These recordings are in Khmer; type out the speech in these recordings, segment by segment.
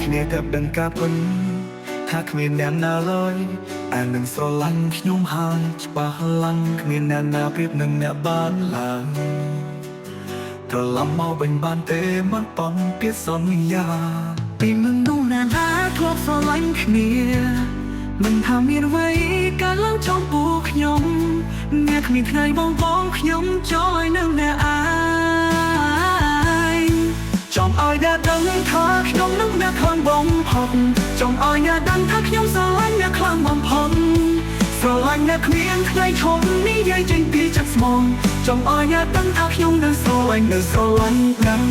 គ្នាទៅដឹងការពិនថាគ្មានអ្នកណាឡើយអានឹងស្រឡាញ់ខ្ញុំហើយច្បាស់ឡើងគ្មានអ្នកណាប្រៀបនឹងអ្នកបានឡើងត្រឡប់មកវិញបានទេមិនต้องពីសន្យាពីមិននោះណាថាធ្លាប់ស្រឡាញ់គ្នាមិនថាមានអ្វីកើតឡើងចំពោះខ្ញុំអ្នកគ្មានថ្ងៃបងខ្ញុំចូលឲ្យនៅអ្នកឯងចង់ឲ្យអ្នកដឹងថាខ្ញុំនឹងអ្នកខ្លាំងបំផុតចង់ឲ្យអ្នកដឹងថាខ្ញុំស្រឡាញ់អ្នកខ្លាំងបំផុតស្រឡាញ់អ្នកគ្មានថ្ងៃឈប់និយាយចេញពីចិត្តស្មងចង់ឲ្យអ្នកដឹងថាខ្ញុំនៅស្រឡាញ់ដឹង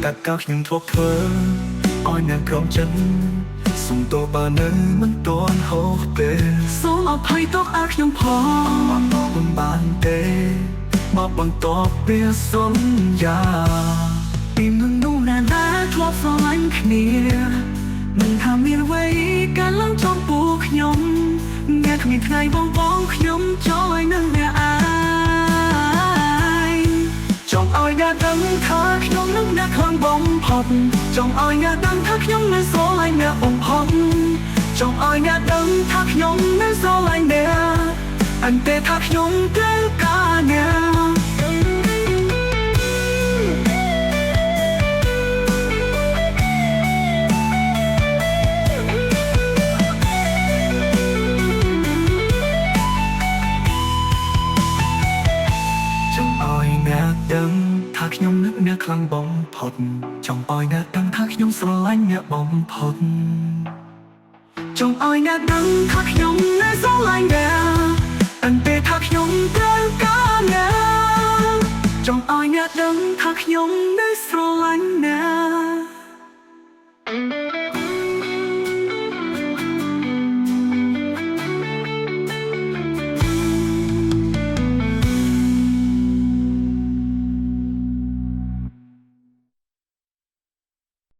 តែក៏ខ្ញុំធ្លាប់ធ្វើឲ្យអ្នកក្រំចិត្តសុំទោសបើនៅមិនទាន់ហូរពេលសូមអភ័យទោសឲ្យខ្ញុំផងមិនបានទេមកបន្តពីសន្យាពីនឹងនោះណាស់ធ្លាប់ស្រឡាញ់គ្នាមិនថាមានអ្វីកើតឡើងចំពោះខ្ញុំអ្នកគ្មានថ្ងៃបងខ្ញុំចូលឲ្យនឹងអ្នកឯងចង់ឲ្យអ្នកដឹងថាខ្ញុំនឹងអ្នកខ្លាំងបំផុតចង់ឲ្យអ្នកដឹងថាខ្ញុំនៅស្រឡាញ់អ្នកបំផុតចង់ឲ្យអ្នកដឹងថាខ្ញុំនៅស្រឡាញ់អ្នកអន្តែថាខ្ញុំត្រូវការអ្នកដឹងថាខ្ញុំនឹកអ្នកខ្លាំងបំផុតចង់ឲ្យអ្នកដឹងថាខ្ញុំស្រឡាញ់អ្នកបំផុតចង់ឲ្យអ្នកដឹងថាខ្ញុំនៅស្រឡាញ់អ្នកអន្តែថាខ្ញុំត្រូវការអ្នកចង់ឲ្យអ្នកដឹងថា